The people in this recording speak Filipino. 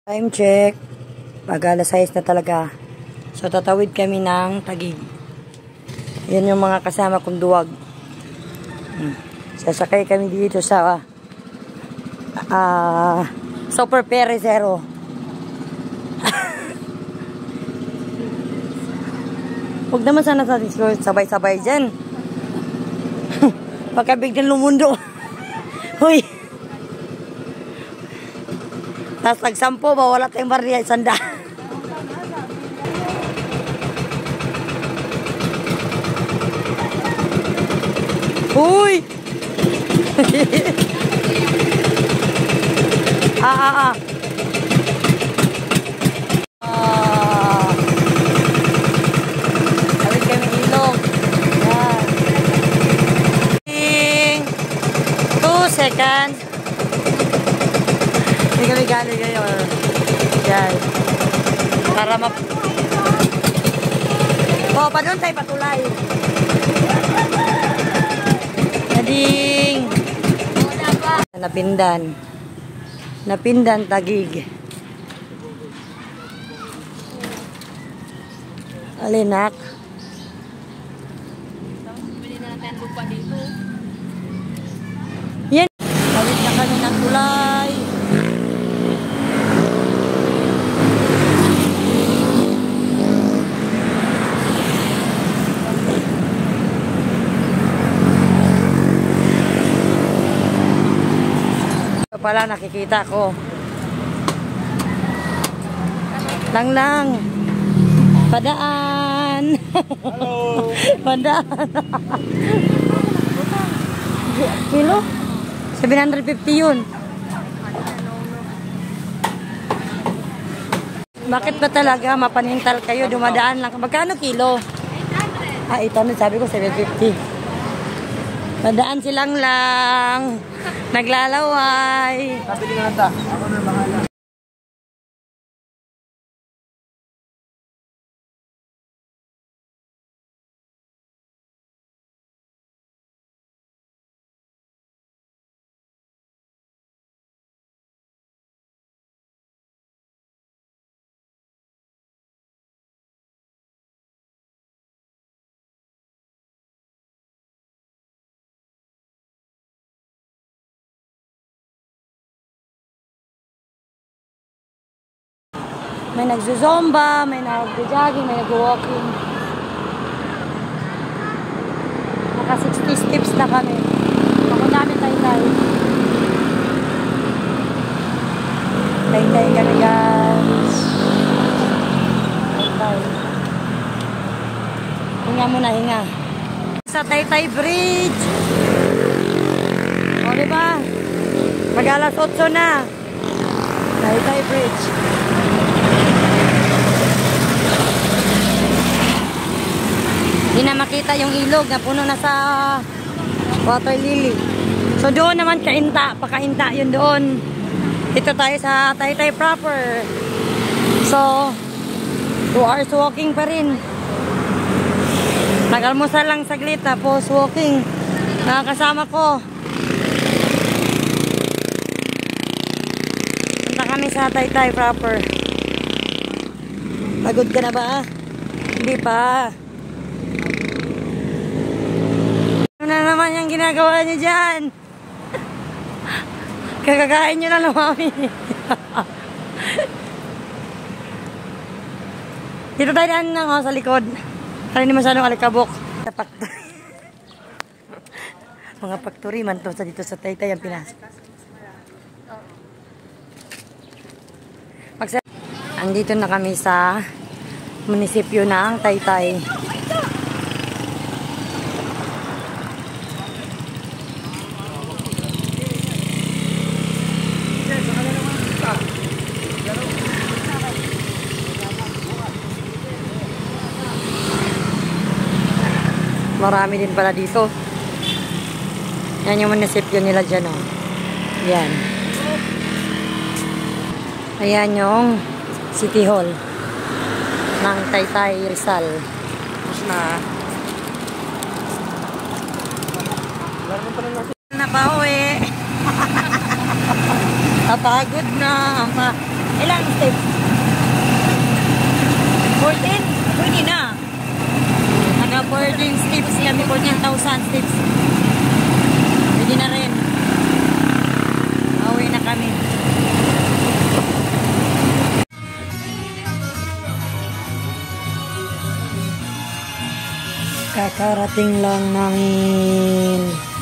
Time check. Mag-alas 6 na talaga. So, tatawid kami ng Taguig. Yan yung mga kasama kong duwag. Sasakay kami dito sa Super Perecero. Huwag naman sana sa sabay-sabay dyan. Pagkabigyan lumundo. Huy. Tapos nagsampo ba, wala tayong barya, isanda. Uy! Tawid kami ilog. Yan. 2 seconds. Hindi kami galing ngayon. Yan. Para pa doon tayo patulay. Nading. Napindan, Taguig. Alinak. Yan. Tawid na kami ng tulay. Pala nakikita ko lang padaan. Hello. Padaan. Kilo 750 yun. Bakit ba talaga mapanintal kayo, dumadaan lang? Magkano kilo? 800, sabi ko 750. Padaan silang lang. Naglalaway. Sabi ko na ta. Ako na bahala. May nagzuzomba, may nag-jogging, may nag-walking. Naka 60 steps na kami. Ako namin tay-tay. Tay-tay kami guys. Tay-tay. Hinga muna, hinga. Sa Tay-Tay Bridge. O diba? Mag-alas 8 na. Tay-Tay Bridge. Hindi na makita yung ilog na puno na sa water lily. So doon naman pakainta yun doon. Dito tayo sa Tay-Tay proper. So 2 hours walking pa rin. Nag-almusal lang saglit tapos walking. Nakakasama ko. Punta kami sa Tay-Tay proper. Pagod ka na ba? Hindi pa. Ano na naman yung ginagawa niyo dyan? Kakakain nyo na lang, mami. Dito tayo daan na sa likod. Kaya hindi masyadong alikabok. Mga factory man to sa dito sa Tay-Tay ang Pinas. Andito na kami sa munisipyo ng Tay-Tay. Marami din pala dito. Yan yung munisipyo nila dyan, oh. Yan. Ayan yung City Hall ng Tay-Tay, Rizal. Tapos na. Napauwi. Napagod na. Ilang steps? 14? Pwede na. Naka 14 steps kami, 14,000 steps. Pwede na rin. Pauwi na kami. Kakarating lang namin